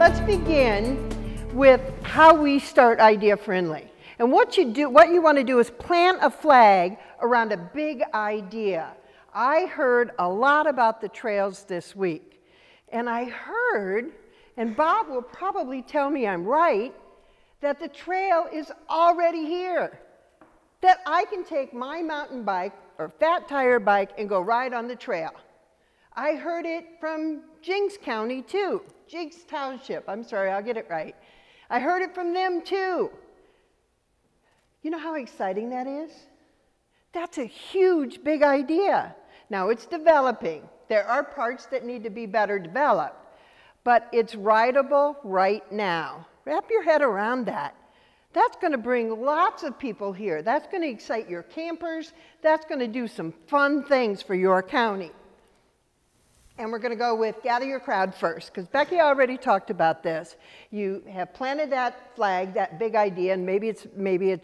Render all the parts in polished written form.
let's begin with how we start Idea Friendly. And what you want to do is plant a flag around a big idea. I heard a lot about the trails this week. And I heard, and Bob will probably tell me I'm right, that the trail is already here. That I can take my mountain bike or fat tire bike and go ride on the trail. I heard it from Jinks County too. Jinks Township, I'm sorry, I'll get it right. I heard it from them too. You know how exciting that is? That's a huge, big idea. Now it's developing. There are parts that need to be better developed, but it's rideable right now. Wrap your head around that. That's going to bring lots of people here. That's going to excite your campers. That's going to do some fun things for your county. And we're going to go with gather your crowd first, because Becky already talked about this. You have planted that flag, that big idea, and maybe it's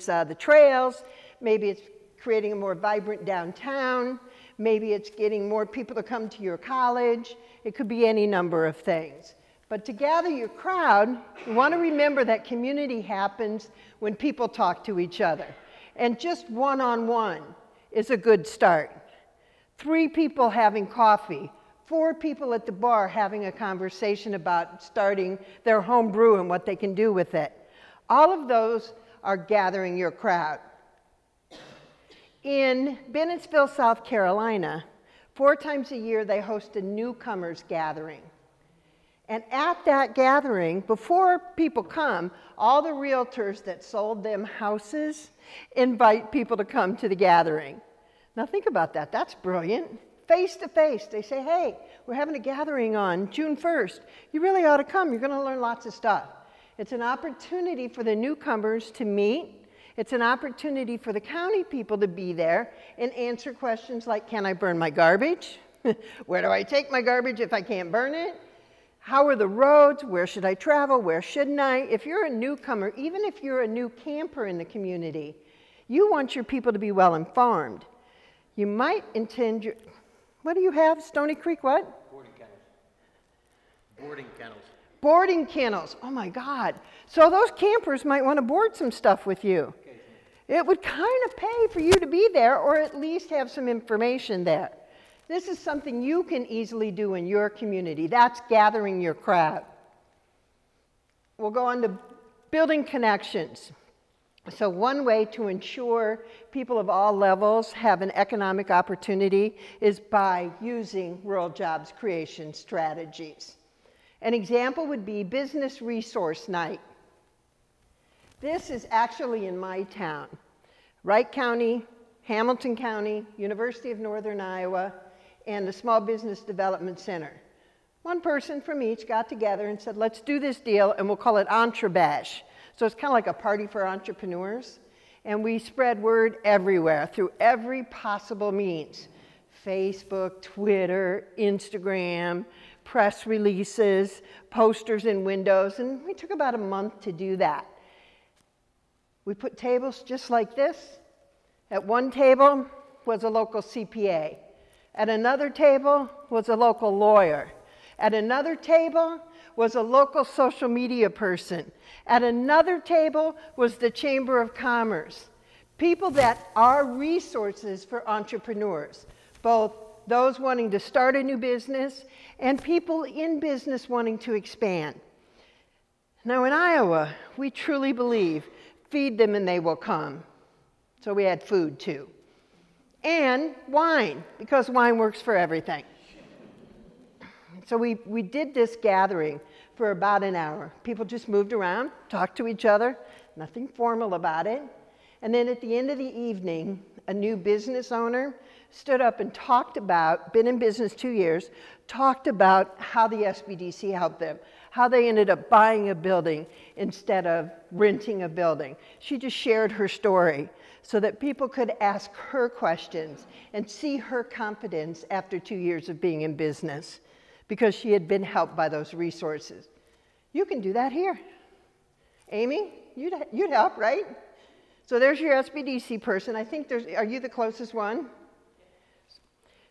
the trails, maybe it's creating a more vibrant downtown, maybe it's getting more people to come to your college. It could be any number of things. But to gather your crowd, you want to remember that community happens when people talk to each other. And just one-on-one is a good start. 3 people having coffee, 4 people at the bar having a conversation about starting their home brew and what they can do with it. All of those are gathering your crowd. In Bennettsville, South Carolina, 4 times a year they host a newcomers gathering. And at that gathering, before people come, all the realtors that sold them houses invite people to come to the gathering. Now think about that, that's brilliant. Face to face, they say, hey, we're having a gathering on June 1st. You really ought to come, you're gonna learn lots of stuff. It's an opportunity for the newcomers to meet. It's an opportunity for the county people to be there and answer questions like, can I burn my garbage? Where do I take my garbage if I can't burn it? How are the roads? Where should I travel? Where shouldn't I? If you're a newcomer, even if you're a new camper in the community, you want your people to be well informed. You might intend your, what do you have? Stony Creek what? Boarding kennels. Boarding kennels. Boarding kennels. Oh my God. So those campers might want to board some stuff with you. It would kind of pay for you to be there or at least have some information there. This is something you can easily do in your community. That's gathering your crowd. We'll go on to building connections. So one way to ensure people of all levels have an economic opportunity is by using rural jobs creation strategies. An example would be Business Resource Night. This is actually in my town, Wright County, Hamilton County, University of Northern Iowa, and the Small Business Development Center. One person from each got together and said, let's do this deal, and we'll call it EntreBash. So it's kind of like a party for entrepreneurs. And we spread word everywhere through every possible means. Facebook, Twitter, Instagram, press releases, posters in windows, and we took about a month to do that. We put tables just like this. At one table was a local CPA. At another table was a local lawyer. At another table was a local social media person. At another table was the Chamber of Commerce. People that are resources for entrepreneurs, both those wanting to start a new business and people in business wanting to expand. Now in Iowa, we truly believe, feed them and they will come. So we had food too. And wine, because wine works for everything. So we did this gathering for about an hour. People just moved around, talked to each other, nothing formal about it. And then at the end of the evening, a new business owner stood up and talked about, been in business 2 years, talked about how the SBDC helped them, how they ended up buying a building instead of renting a building. She just shared her story so that people could ask her questions and see her confidence after 2 years of being in business because she had been helped by those resources. You can do that here. Amy, you'd help, right? So there's your SBDC person. I think are you the closest one?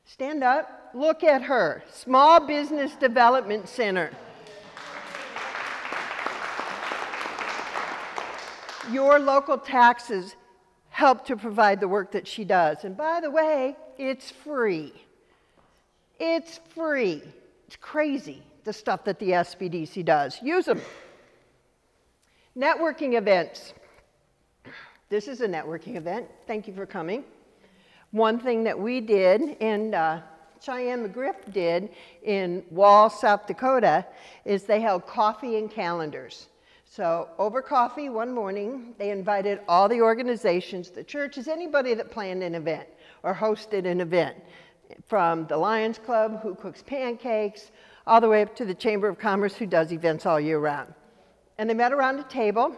Stand up, look at her. Small Business Development Center. Your local taxes help to provide the work that she does. And by the way, it's free. It's free. It's crazy, the stuff that the SBDC does. Use them. Networking events. This is a networking event. Thank you for coming. One thing that we did, and Cheyenne McGriff did in Wall, South Dakota, is they held coffee and calendars. So over coffee one morning, they invited all the organizations, the churches, anybody that planned an event or hosted an event, from the Lions Club, who cooks pancakes, all the way up to the Chamber of Commerce, who does events all year round. And they met around a table,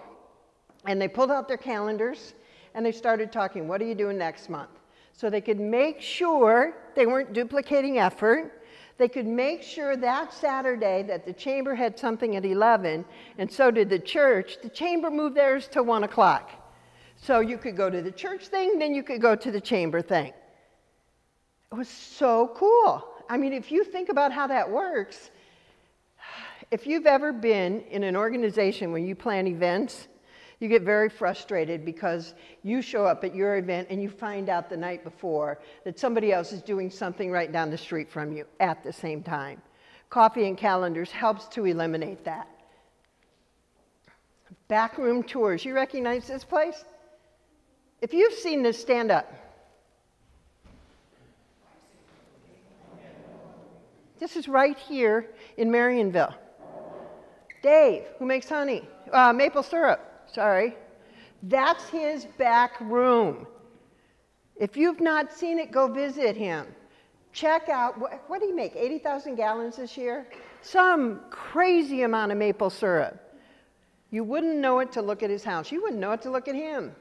and they pulled out their calendars, and they started talking, what are you doing next month? So they could make sure they weren't duplicating effort. They could make sure that Saturday that the chamber had something at 11, and so did the church. The chamber moved theirs to 1 o'clock. So you could go to the church thing, then you could go to the chamber thing. It was so cool. I mean, if you think about how that works, if you've ever been in an organization where you plan events, you get very frustrated because you show up at your event and you find out the night before that somebody else is doing something right down the street from you at the same time. Coffee and calendars helps to eliminate that. Backroom tours. You recognize this place? If you've seen this, stand up. This is right here in Marionville. Dave, who makes honey, maple syrup. Sorry, that's his back room. If you've not seen it, go visit him. Check out, what did he make, 80,000 gallons this year? Some crazy amount of maple syrup. You wouldn't know it to look at his house. You wouldn't know it to look at him.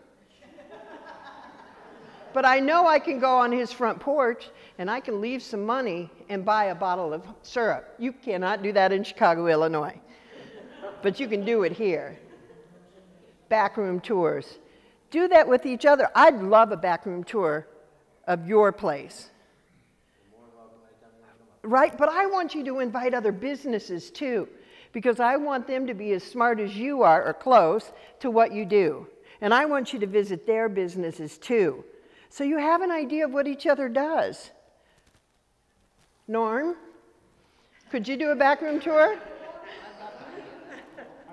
But I know I can go on his front porch and I can leave some money and buy a bottle of syrup. You cannot do that in Chicago, Illinois. But you can do it here. Backroom tours. Do that with each other. I'd love a backroom tour of your place. Right, but I want you to invite other businesses too, because I want them to be as smart as you are or close to what you do. And I want you to visit their businesses too, so you have an idea of what each other does. Norm, could you do a backroom tour?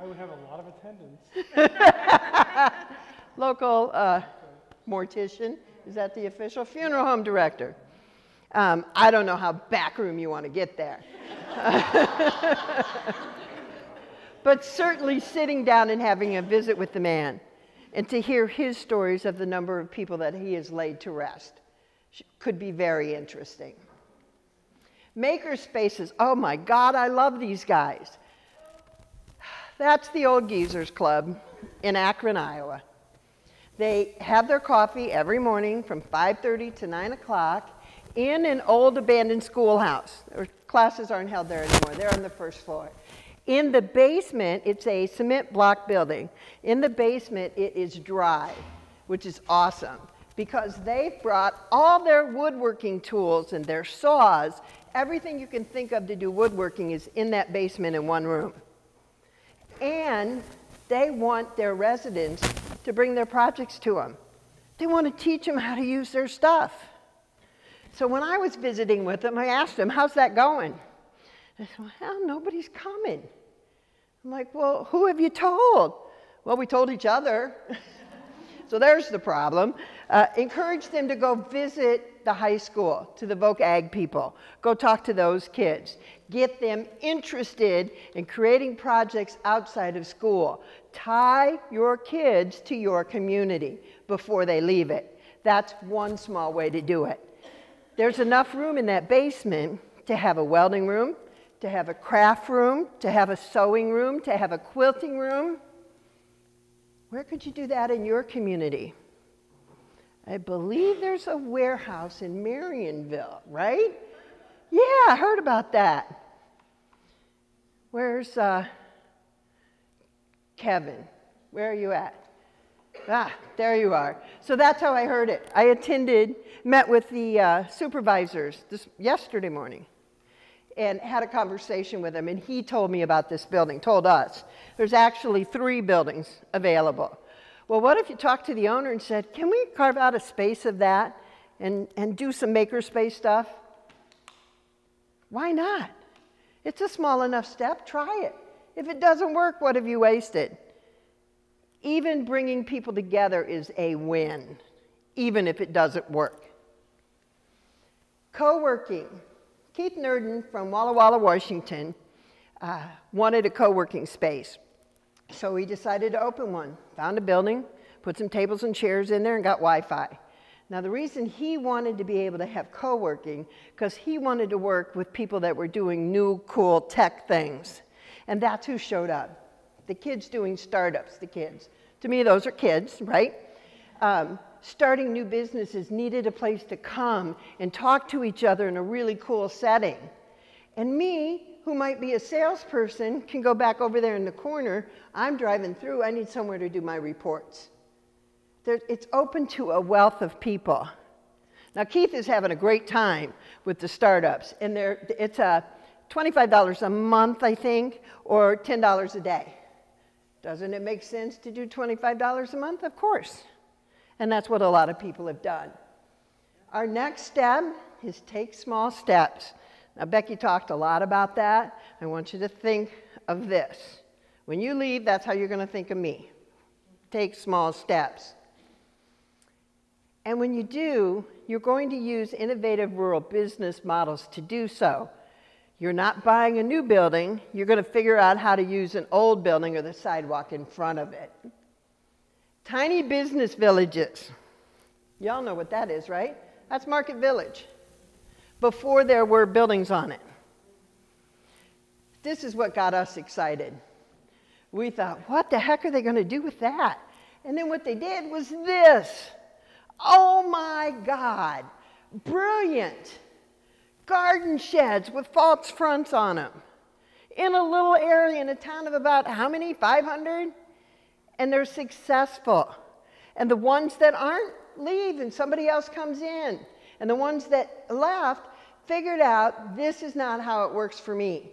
I would have a lot of attendance. Local mortician, is that the official? Funeral home director. I don't know how backroom you want to get there. But certainly sitting down and having a visit with the man and to hear his stories of the number of people that he has laid to rest could be very interesting. Maker spaces. Oh my God, I love these guys. That's the Old Geezers Club in Akron, Iowa. They have their coffee every morning from 5:30 to 9 o'clock in an old abandoned schoolhouse. Their classes aren't held there anymore. They're on the first floor. In the basement, it's a cement block building. In the basement, it is dry, which is awesome because they've brought all their woodworking tools and their saws. Everything you can think of to do woodworking is in that basement in one room. And they want their residents to bring their projects to them. They want to teach them how to use their stuff. So when I was visiting with them, I asked them, how's that going? They said, well, nobody's coming. I'm like, well, who have you told? Well, we told each other. So there's the problem. Encourage them to go visit the high school, to the Voc Ag people. Go talk to those kids. Get them interested in creating projects outside of school. Tie your kids to your community before they leave it. That's one small way to do it. There's enough room in that basement to have a welding room, to have a craft room, to have a sewing room, to have a quilting room. Where could you do that in your community? I believe there's a warehouse in Marionville, right? Yeah, I heard about that. Where's Kevin? Where are you at? Ah, there you are. So that's how I heard it. I met with the supervisors yesterday morning and had a conversation with him, and he told me about this building, told us. There's actually 3 buildings available. Well, what if you talked to the owner and said, can we carve out a space of that and do some makerspace stuff? Why not? It's a small enough step. Try it. If it doesn't work, what have you wasted? Even bringing people together is a win, even if it doesn't work. Co-working. Keith Nurden from Walla Walla, Washington, wanted a co-working space. So he decided to open one. Found a building, put some tables and chairs in there, and got Wi-Fi. Now, the reason he wanted to be able to have co-working, because he wanted to work with people that were doing new, cool tech things. And that's who showed up. The kids doing startups, the kids. To me, those are kids, right? Starting new businesses needed a place to come and talk to each other in a really cool setting. And me, who might be a salesperson, can go back over there in the corner. I'm driving through. I need somewhere to do my reports. It's open to a wealth of people. Now, Keith is having a great time with the startups. And it's $25 a month, I think, or $10 a day. Doesn't it make sense to do $25 a month? Of course. And that's what a lot of people have done. Our next step is take small steps. Now, Becky talked a lot about that. I want you to think of this. When you leave, that's how you're going to think of me. Take small steps. And when you do, you're going to use innovative rural business models to do so. You're not buying a new building. You're going to figure out how to use an old building or the sidewalk in front of it. Tiny business villages. Y'all know what that is, right? That's Market Village, before there were buildings on it. This is what got us excited. We thought, what the heck are they going to do with that? And then what they did was this. Oh my God, brilliant. Garden sheds with false fronts on them. In a little area in a town of about how many? 500? And they're successful. And the ones that aren't leave and somebody else comes in. And the ones that left figured out this is not how it works for me.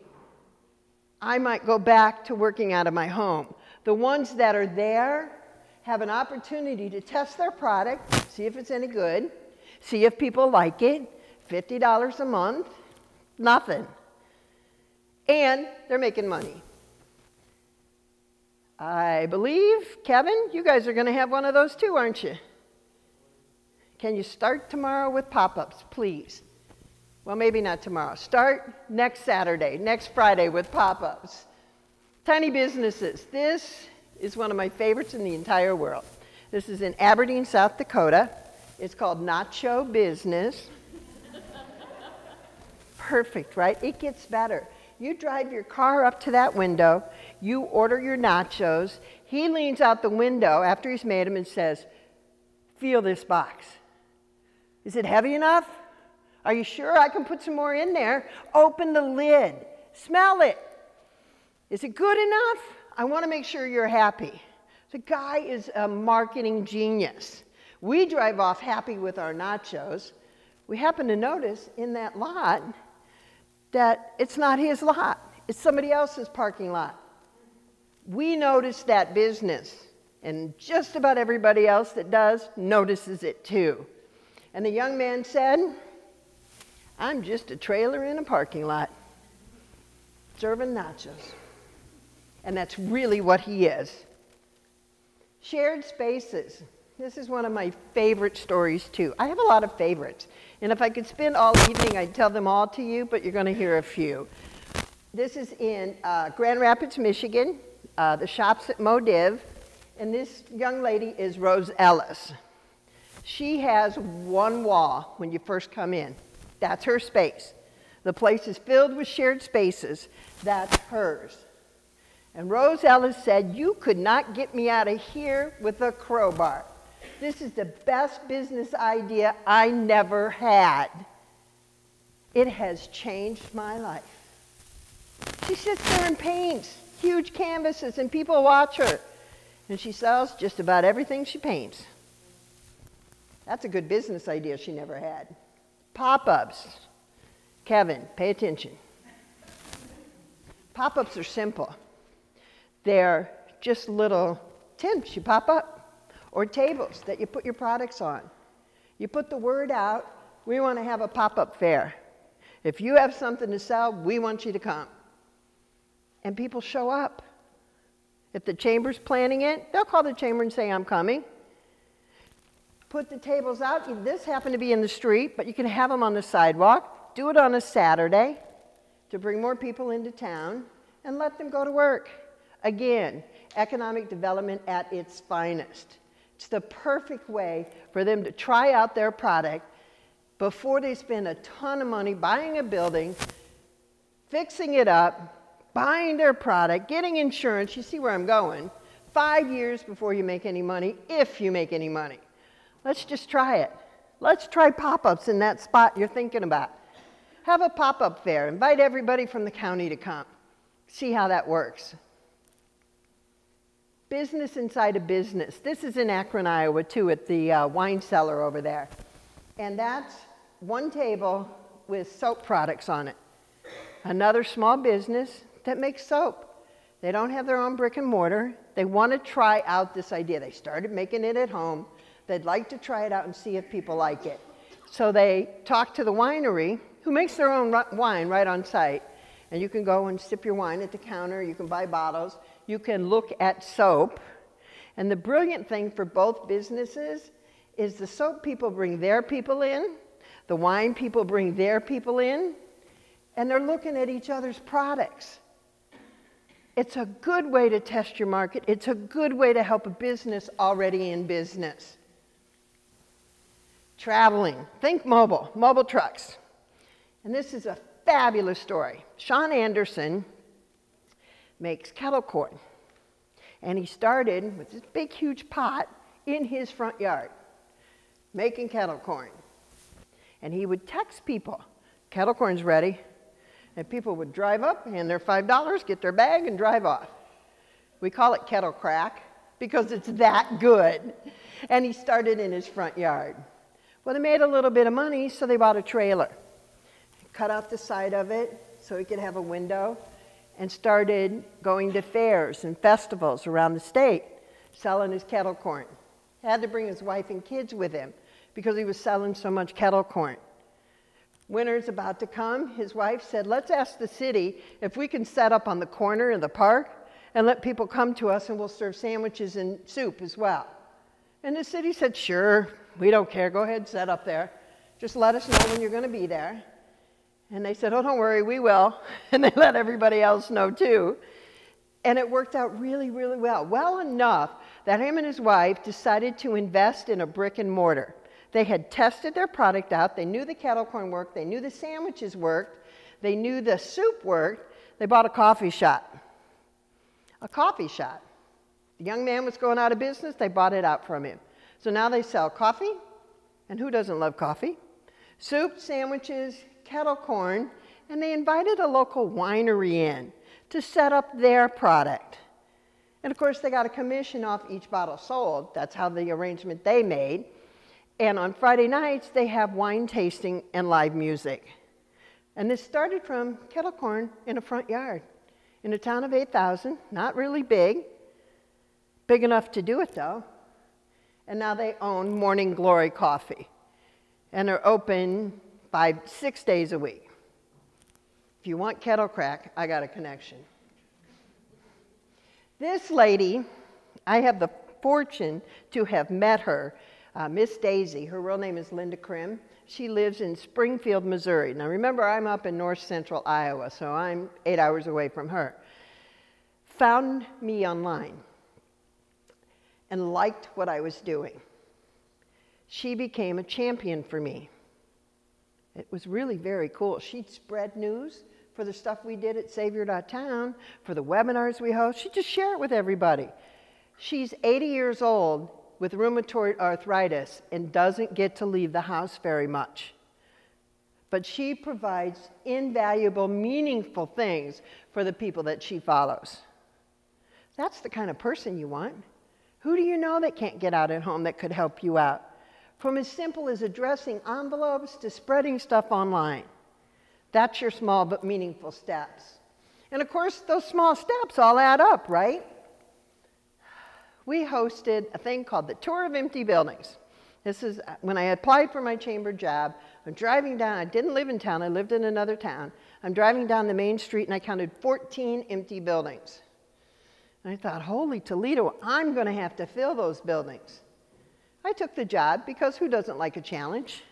I might go back to working out of my home. The ones that are there have an opportunity to test their product, see if it's any good, see if people like it. $50 a month, nothing. And they're making money. I believe, Kevin, you guys are going to have one of those too, aren't you? Can you start tomorrow with pop-ups, please? Well, maybe not tomorrow. Start next Saturday, next Friday with pop-ups. Tiny businesses. This is one of my favorites in the entire world. This is in Aberdeen, South Dakota. It's called Nacho Business. Perfect, right? It gets better. You drive your car up to that window, you order your nachos, he leans out the window after he's made them and says, feel this box. Is it heavy enough? Are you sure I can put some more in there? Open the lid, smell it. Is it good enough? I want to make sure you're happy. The guy is a marketing genius. We drive off happy with our nachos. We happen to notice in that lot that it's not his lot. It's somebody else's parking lot. We notice that business, and just about everybody else that does notices it too. And the young man said, I'm just a trailer in a parking lot, serving nachos. And that's really what he is. Shared spaces. This is one of my favorite stories too. I have a lot of favorites. And if I could spend all evening, I'd tell them all to you, but you're going to hear a few. This is in Grand Rapids, Michigan. The shop's at Modiv. And this young lady is Rose Ellis. She has one wall when you first come in. That's her space. The place is filled with shared spaces. That's hers. And Rose Ellis said, you could not get me out of here with a crowbar. This is the best business idea I never had. It has changed my life. She sits there and paints huge canvases and people watch her. And she sells just about everything she paints. That's a good business idea she never had. Pop-ups. Kevin, pay attention. Pop-ups are simple. They're just little tents you pop up. or tables that you put your products on. You put the word out, we want to have a pop-up fair. If you have something to sell, we want you to come. And people show up. If the chamber's planning it, they'll call the chamber and say, I'm coming. Put the tables out. This happened to be in the street, but you can have them on the sidewalk. Do it on a Saturday to bring more people into town and let them go to work. Again, economic development at its finest. It's the perfect way for them to try out their product before they spend a ton of money buying a building, fixing it up, buying their product, getting insurance. You see where I'm going. 5 years before you make any money, if you make any money. Let's just try it. Let's try pop-ups in that spot you're thinking about. Have a pop-up fair. Invite everybody from the county to come. See how that works. Business inside a business. This is in Akron, Iowa, too, at the wine cellar over there. And that's one table with soap products on it. Another small business that makes soap. They don't have their own brick and mortar. They want to try out this idea. They started making it at home. They'd like to try it out and see if people like it. So they talk to the winery, who makes their own wine right on site. And you can go and sip your wine at the counter. You can buy bottles. You can look at soap. And the brilliant thing for both businesses is the soap people bring their people in, the wine people bring their people in, and they're looking at each other's products. It's a good way to test your market. It's a good way to help a business already in business. Traveling. Think mobile trucks. And this is a fabulous story. Sean Anderson makes kettle corn. And he started with this big, huge pot in his front yard, making kettle corn. And he would text people, kettle corn's ready. And people would drive up, hand their $5, get their bag, and drive off. We call it kettle crack because it's that good. And he started in his front yard. Well, they made a little bit of money, so they bought a trailer. Cut out the side of it so he could have a window, and started going to fairs and festivals around the state, selling his kettle corn. He had to bring his wife and kids with him because he was selling so much kettle corn. Winter's about to come. His wife said, let's ask the city if we can set up on the corner of the park and let people come to us and we'll serve sandwiches and soup as well. And the city said, sure, we don't care. Go ahead, set up there. Just let us know when you're going to be there. And they said, oh, don't worry, we will. And they let everybody else know too. And it worked out really, really well. Well enough that him and his wife decided to invest in a brick and mortar. They had tested their product out. They knew the kettle corn worked. They knew the sandwiches worked. They knew the soup worked. They bought a coffee shop. A coffee shop. The young man was going out of business. They bought it out from him. So now they sell coffee. And who doesn't love coffee? Soup, sandwiches, kettle corn. And they invited a local winery in to set up their product. And of course, they got a commission off each bottle sold. That's how the arrangement they made. And on Friday nights, they have wine tasting and live music. And this started from kettle corn in a front yard in a town of 8,000, not really big. Big enough to do it, though. And now they own Morning Glory Coffee. And they're open 6 days a week. If you want kettle crack, I got a connection. This lady, I have the fortune to have met her. Miss Daisy, her real name is Linda Krim. She lives in Springfield, Missouri. Now remember, I'm up in north central Iowa, so I'm 8 hours away from her. Found me online and liked what I was doing. She became a champion for me. It was really very cool. She'd spread news for the stuff we did at Savior.town, for the webinars we host. She'd just share it with everybody. She's 80 years old with rheumatoid arthritis and doesn't get to leave the house very much. But she provides invaluable, meaningful things for the people that she follows. That's the kind of person you want. Who do you know that can't get out at home that could help you out? From as simple as addressing envelopes to spreading stuff online. That's your small but meaningful steps. And of course, those small steps all add up, right? we hosted a thing called the Tour of Empty Buildings. This is when I applied for my chamber job. I'm driving down, I didn't live in town, I lived in another town. I'm driving down the main street and I counted 14 empty buildings. And I thought, holy Toledo, I'm going to have to fill those buildings. I took the job because who doesn't like a challenge?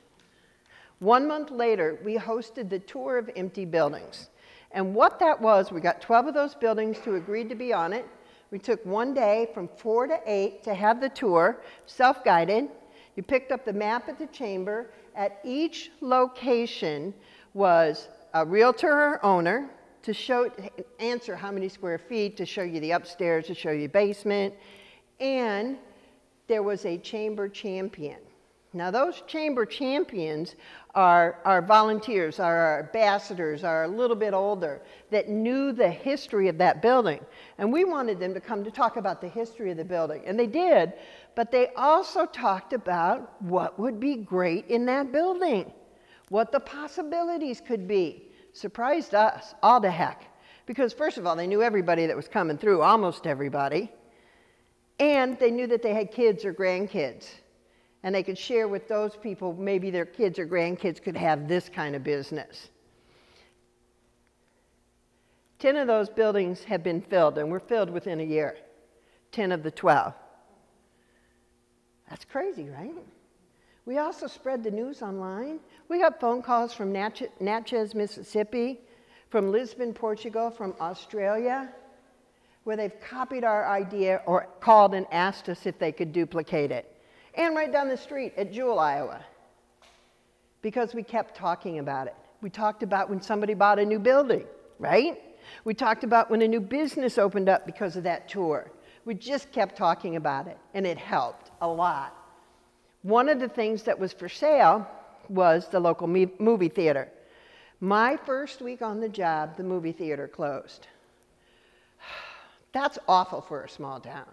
1 month later, we hosted the Tour of Empty Buildings. And what that was, we got 12 of those buildings to agree to be on it. We took 1 day from 4 to 8 to have the tour, self-guided. You picked up the map at the chamber. At each location was a realtor or owner to answer how many square feet, to show you the upstairs, to show you the basement. And there was a chamber champion. Now those chamber champions are volunteers, are our ambassadors, are a little bit older, that knew the history of that building. And we wanted them to come to talk about the history of the building. And they did, but they also talked about what would be great in that building, what the possibilities could be. Surprised us all to heck. Because first of all, they knew everybody that was coming through, almost everybody. And they knew that they had kids or grandkids. And they could share with those people, maybe their kids or grandkids could have this kind of business. 10 of those buildings have been filled, and were filled within a year. 10 of the 12. That's crazy, right? We also spread the news online. We got phone calls from Natchez, Mississippi, from Lisbon, Portugal, from Australia, where they've copied our idea or called and asked us if they could duplicate it. And right down the street at Jewell, Iowa, because we kept talking about it. We talked about when somebody bought a new building, right? We talked about when a new business opened up because of that tour. We just kept talking about it, and it helped a lot. One of the things that was for sale was the local movie theater. My first week on the job, the movie theater closed. That's awful for a small town.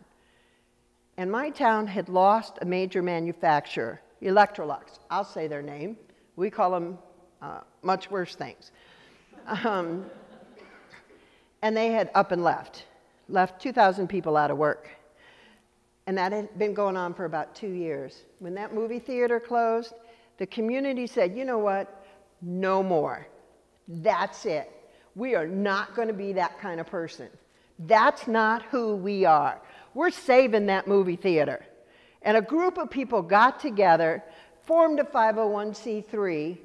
And my town had lost a major manufacturer, Electrolux. I'll say their name. We call them much worse things. And they had up and left 2,000 people out of work. And that had been going on for about 2 years. When that movie theater closed, the community said, you know what, no more. That's it. We are not going to be that kind of person. That's not who we are. We're saving that movie theater. And a group of people got together, formed a 501c3,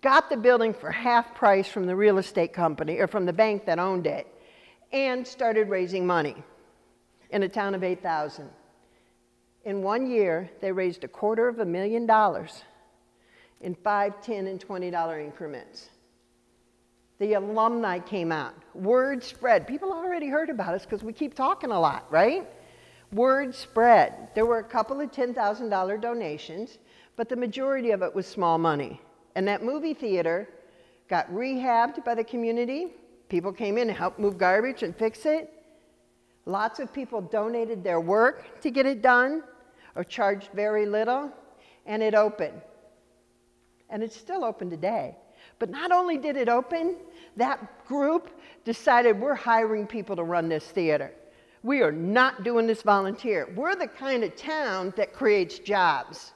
got the building for half price from the real estate company, or from the bank that owned it, and started raising money in a town of 8,000. In 1 year, they raised $250,000 in $5, $10, and $20 increments. The alumni came out. Word spread. People already heard about us because we keep talking a lot, right? Word spread. There were a couple of $10,000 donations, but the majority of it was small money. And that movie theater got rehabbed by the community. People came in and helped move garbage and fix it. Lots of people donated their work to get it done, or charged very little, and it opened. And it's still open today. But not only did it open, that group decided we're hiring people to run this theater. We are not doing this volunteer. We're the kind of town that creates jobs.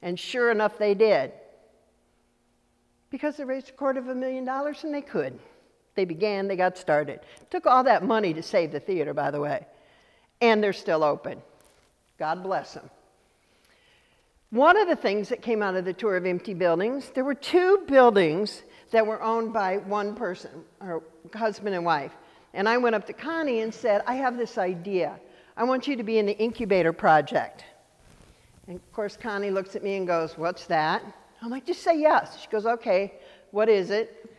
And sure enough, they did. Because they raised $250,000 and they could. They began, they got started. It took all that money to save the theater, by the way. And they're still open. God bless them. One of the things that came out of the Tour of Empty Buildings, there were 2 buildings that were owned by one person, or husband and wife. And I went up to Connie and said, I have this idea. I want you to be in the incubator project. And of course, Connie looks at me and goes, what's that? I'm like, just say yes. She goes, okay, what is it?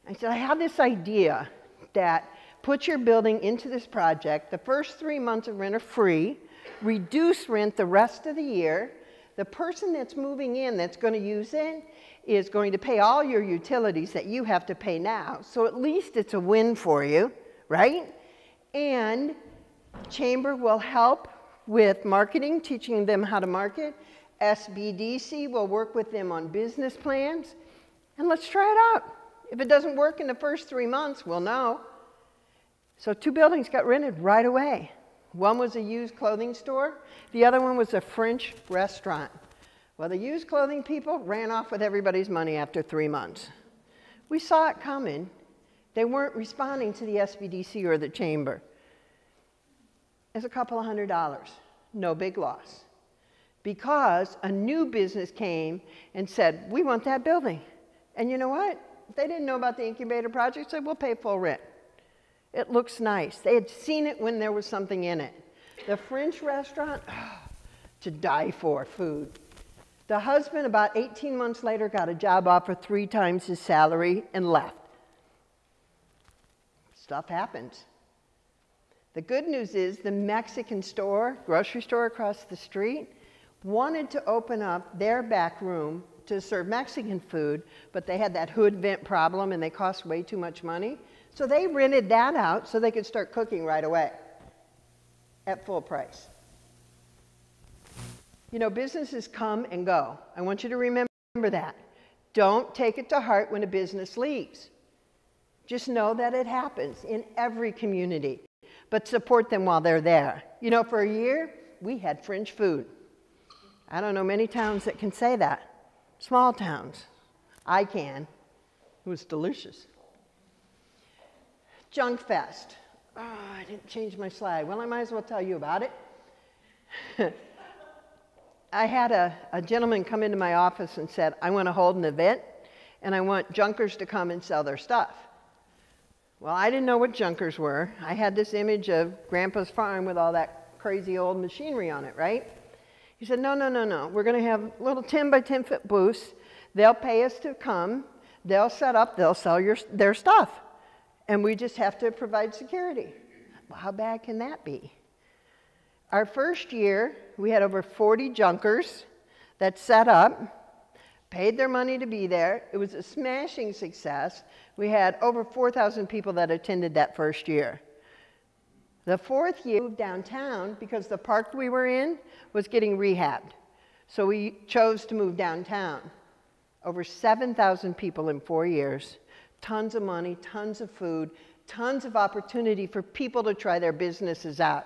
I said, I have this idea that put your building into this project. The first 3 months of rent are free. Reduce rent the rest of the year. The person that's moving in that's going to use it is going to pay all your utilities that you have to pay now. So at least it's a win for you, right? And Chamber will help with marketing, teaching them how to market. SBDC will work with them on business plans. And let's try it out. If it doesn't work in the first 3 months, we'll know. So 2 buildings got rented right away. One was a used clothing store. The other one was a French restaurant. Well, the used clothing people ran off with everybody's money after 3 months. We saw it coming. They weren't responding to the SBDC or the chamber. It's a couple of $100, no big loss. Because a new business came and said, we want that building. And you know what? They didn't know about the incubator project, said, we'll pay full rent. It looks nice. They had seen it when there was something in it. The French restaurant, to die for food. The husband, about 18 months later, got a job offer 3 times his salary and left. Stuff happens. The good news is the Mexican store, grocery store across the street, wanted to open up their back room to serve Mexican food, but they had that hood vent problem and they cost way too much money. So they rented that out so they could start cooking right away at full price. You know, businesses come and go. I want you to remember that. Don't take it to heart when a business leaves. Just know that it happens in every community, but support them while they're there. You know, for a year, we had French food. I don't know many towns that can say that. Small towns. I can. It was delicious. Junk Fest. Oh, I didn't change my slide. Well, I might as well tell you about it. I had a gentleman come into my office and said, I want to hold an event, and I want junkers to come and sell their stuff. Well, I didn't know what junkers were. I had this image of Grandpa's farm with all that crazy old machinery on it, right? He said, no, no, no, no. We're going to have little 10 by 10 foot booths. They'll pay us to come. They'll set up. They'll sell their stuff. And we just have to provide security. Well, how bad can that be? Our first year, we had over 40 junkers that set up, paid their money to be there. It was a smashing success. We had over 4,000 people that attended that first year. The 4th year, we moved downtown because the park we were in was getting rehabbed. So we chose to move downtown. Over 7,000 people in 4 years, tons of money, tons of food, tons of opportunity for people to try their businesses out.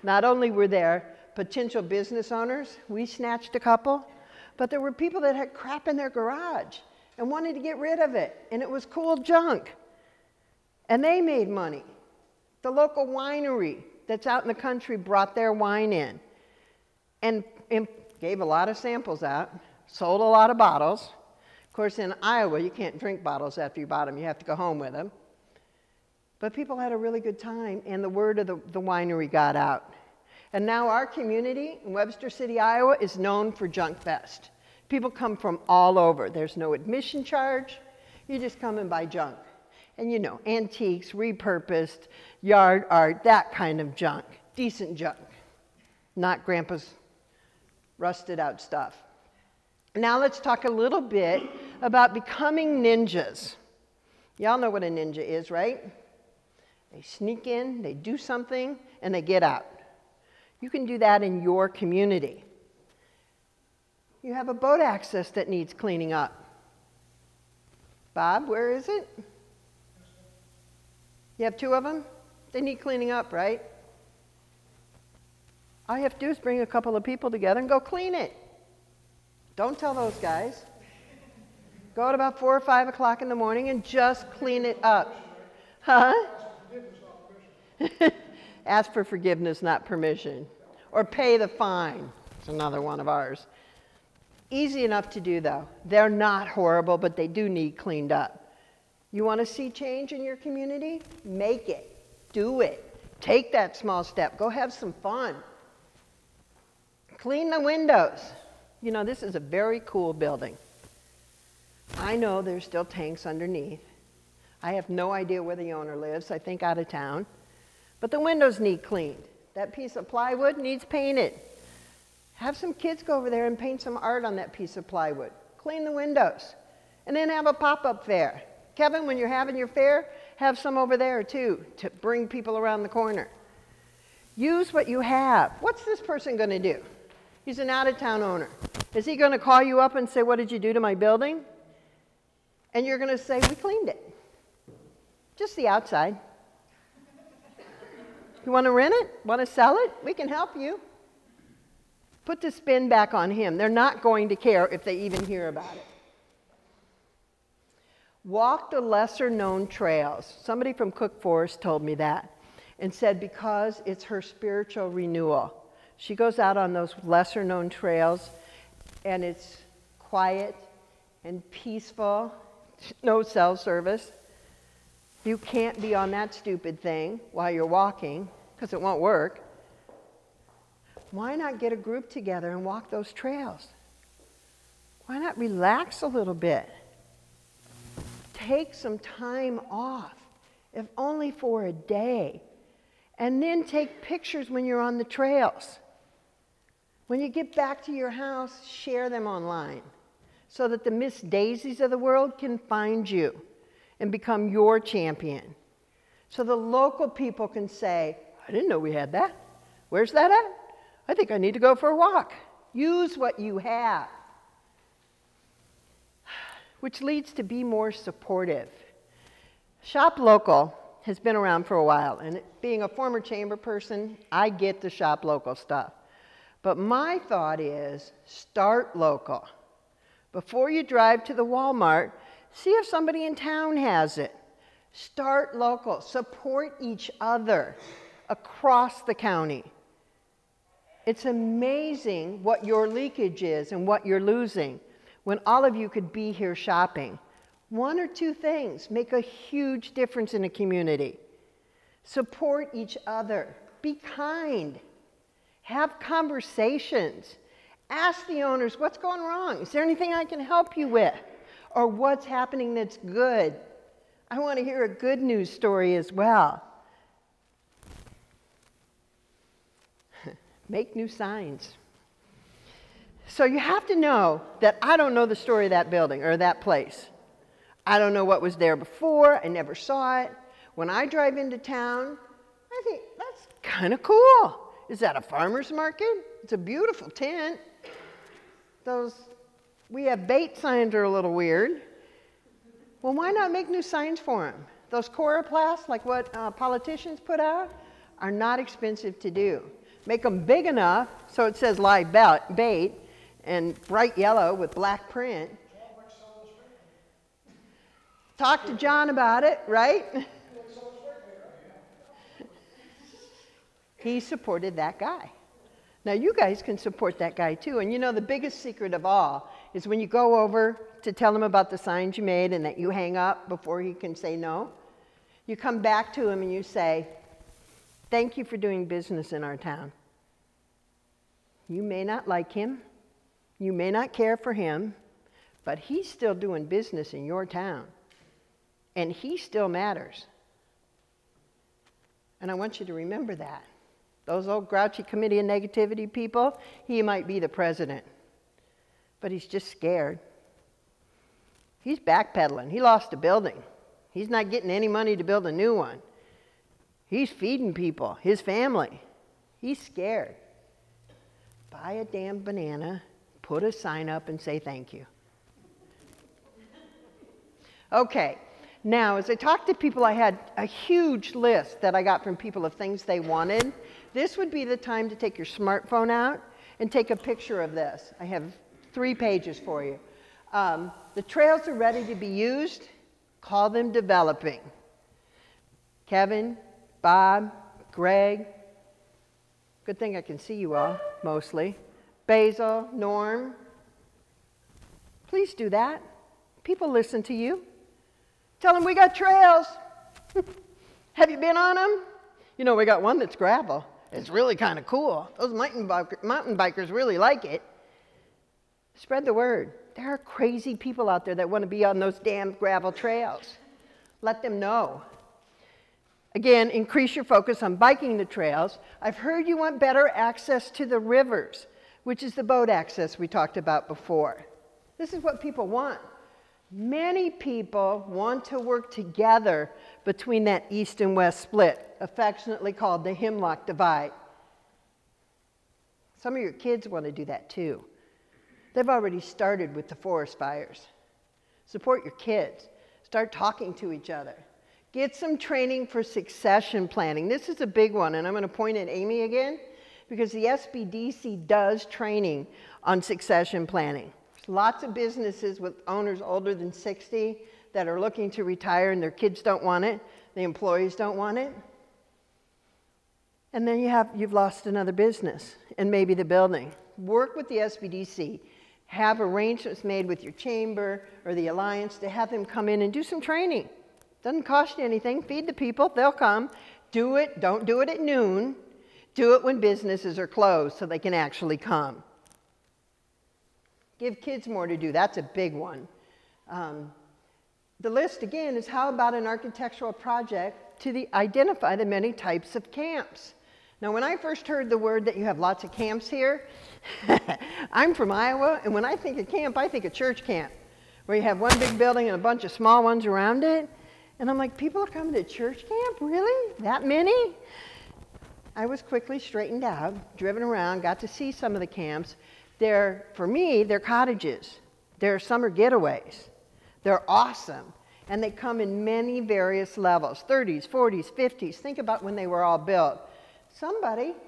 Not only were there potential business owners, we snatched a couple, but there were people that had crap in their garage and wanted to get rid of it, and it was cool junk. And they made money. The local winery that's out in the country brought their wine in and gave a lot of samples out, sold a lot of bottles. Of course, in Iowa, you can't drink bottles after you bought them. You have to go home with them. But people had a really good time, and the word of the winery got out. And now our community in Webster City, Iowa, is known for Junk Fest. People come from all over. There's no admission charge. You just come and buy junk. And you know, antiques, repurposed, yard art, that kind of junk. Decent junk. Not Grandpa's rusted out stuff. Now let's talk a little bit about becoming ninjas. Y'all know what a ninja is, right? They sneak in, they do something, and they get out. You can do that in your community. You have a boat access that needs cleaning up. Bob, where is it? You have 2 of them? They need cleaning up, right? All you have to do is bring a couple of people together and go clean it. Don't tell those guys. Go at about 4 or 5 o'clock in the morning and just clean it up. Huh? Ask for forgiveness, not permission. Or pay the fine. It's another one of ours. Easy enough to do, though. They're not horrible, but they do need cleaned up. You want to see change in your community? Make it. Do it. Take that small step. Go have some fun. Clean the windows. You know, this is a very cool building. I know there's still tanks underneath. I have no idea where the owner lives. I think out of town. But the windows need cleaned. That piece of plywood needs painted. Have some kids go over there and paint some art on that piece of plywood. Clean the windows. And then have a pop-up fair. Kevin, when you're having your fair, have some over there too, to bring people around the corner. Use what you have. What's this person going to do? He's an out-of-town owner. Is he going to call you up and say, what did you do to my building? And you're going to say, we cleaned it. Just the outside. You want to rent it? Want to sell it? We can help you. Put the spin back on him. They're not going to care if they even hear about it. Walk the lesser known trails. Somebody from Cook Forest told me that and said because it's her spiritual renewal. She goes out on those lesser known trails and it's quiet and peaceful, no cell service. You can't be on that stupid thing while you're walking because it won't work. Why not get a group together and walk those trails? Why not relax a little bit? Take some time off, if only for a day, and then take pictures when you're on the trails. When you get back to your house, share them online so that the Miss Daisies of the world can find you and become your champion. So the local people can say, I didn't know we had that. Where's that at? I think I need to go for a walk. Use what you have. Which leads to be more supportive. Shop local has been around for a while, and being a former chamber person, I get the shop local stuff. But my thought is start local. Before you drive to the Walmart, see if somebody in town has it. Start local. Support each other across the county. It's amazing what your leakage is and what you're losing when all of you could be here shopping. One or two things make a huge difference in a community. Support each other. Be kind. Have conversations. Ask the owners, what's going wrong? Is there anything I can help you with? Or what's happening that's good? I want to hear a good news story as well. Make new signs. So you have to know that I don't know the story of that building or that place. I don't know what was there before. I never saw it. When I drive into town, I think, that's kind of cool. Is that a farmer's market? It's a beautiful tent. We have bait signs are a little weird. Well, why not make new signs for them? Those coroplasts, like what politicians put out, are not expensive to do. Make them big enough so it says live bait and bright yellow with black print. Talk to John about it, right? He supported that guy. Now you guys can support that guy too. And you know the biggest secret of all is when you go over to tell him about the signs you made and that you hang up before he can say no, you come back to him and you say, thank you for doing business in our town. You may not like him, you may not care for him, but he's still doing business in your town. And he still matters. And I want you to remember that. Those old grouchy committee of negativity people, he might be the president, but he's just scared. He's backpedaling. He lost a building. He's not getting any money to build a new one. He's feeding people, his family. He's scared. Buy a damn banana, put a sign up, and say thank you. Okay. Now, as I talked to people, I had a huge list that I got from people of things they wanted. This would be the time to take your smartphone out and take a picture of this. I have 3 pages for you. The trails are ready to be used. Call them developing. Kevin, Bob, Greg. Good thing I can see you all, mostly. Basil, Norm. Please do that. People listen to you. Tell them we got trails. Have you been on them? You know, we got one that's gravel. It's really kind of cool. Those mountain bikers really like it. Spread the word. There are crazy people out there that want to be on those damn gravel trails. Let them know. Again, increase your focus on biking the trails. I've heard you want better access to the rivers, which is the boat access we talked about before. This is what people want. Many people want to work together between that east and west split, affectionately called the Hemlock Divide. Some of your kids want to do that too. They've already started with the forest fires. Support your kids. Start talking to each other. Get some training for succession planning. This is a big one, and I'm going to point at Amy again, because the SBDC does training on succession planning. There's lots of businesses with owners older than 60 that are looking to retire and their kids don't want it, the employees don't want it. And then you've lost another business and maybe the building. Work with the SBDC. Have arrangements made with your chamber or the alliance to have them come in and do some training. Doesn't cost you anything. Feed the people, they'll come. Do it, don't do it at noon. Do it when businesses are closed so they can actually come. Give kids more to do. That's a big one. The list again is how about an architectural project to identify the many types of camps. Now when I first heard the word that you have lots of camps here, I'm from Iowa, and when I think of camp, I think of church camp, where you have one big building and a bunch of small ones around it. And I'm like, people are coming to church camp? Really? That many? I was quickly straightened out, driven around, got to see some of the camps. For me, they're cottages. They're summer getaways. They're awesome. And they come in many various levels, 30s, 40s, 50s. Think about when they were all built.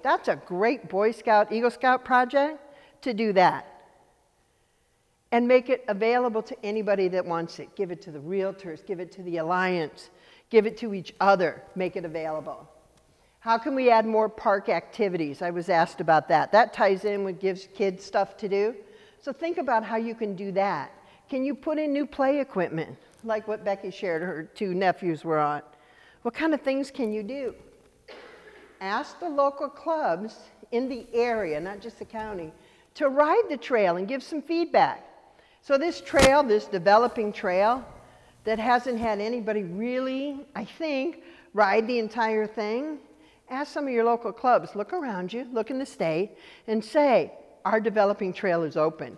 That's a great Boy Scout, Eagle Scout project to do that. And make it available to anybody that wants it. Give it to the realtors, give it to the alliance, give it to each other, make it available. How can we add more park activities? I was asked about that. That ties in with gives kids stuff to do. So think about how you can do that. Can you put in new play equipment, like what Becky shared her 2 nephews were on? What kind of things can you do? Ask the local clubs in the area, not just the county, to ride the trail and give some feedback. So this trail, this developing trail that hasn't had anybody really, I think, ride the entire thing, ask some of your local clubs, look around you, look in the state, and say, our developing trail is open.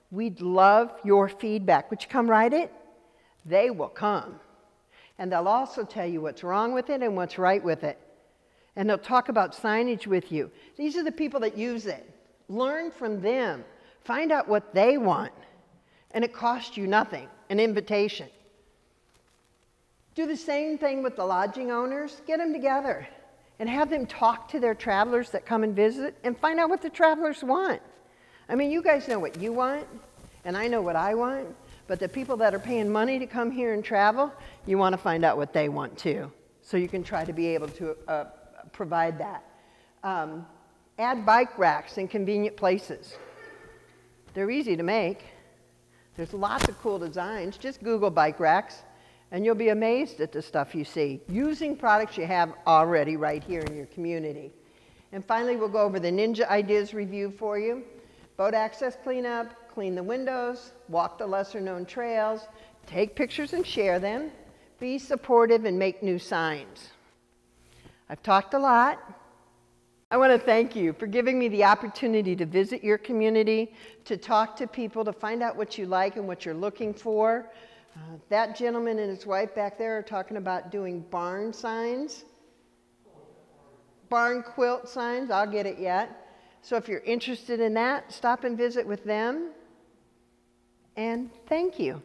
We'd love your feedback. Would you come ride it? They will come. And they'll also tell you what's wrong with it and what's right with it. And they'll talk about signage with you. These are the people that use it. Learn from them. Find out what they want. And it costs you nothing, an invitation. Do the same thing with the lodging owners. Get them together and have them talk to their travelers that come and visit and find out what the travelers want. I mean, you guys know what you want, and I know what I want, but the people that are paying money to come here and travel, you want to find out what they want too, so you can try to be able to provide that. Add bike racks in convenient places. They're easy to make. There's lots of cool designs. Just Google bike racks, and you'll be amazed at the stuff you see, using products you have already right here in your community. And finally, we'll go over the Ninja Ideas review for you. Boat access cleanup, clean the windows, walk the lesser-known trails, take pictures and share them, be supportive and make new signs. I've talked a lot. I want to thank you for giving me the opportunity to visit your community, to talk to people, to find out what you like and what you're looking for. That gentleman and his wife back there are talking about doing barn signs. Barn quilt signs, I'll get it yet. So if you're interested in that, stop and visit with them. And thank you.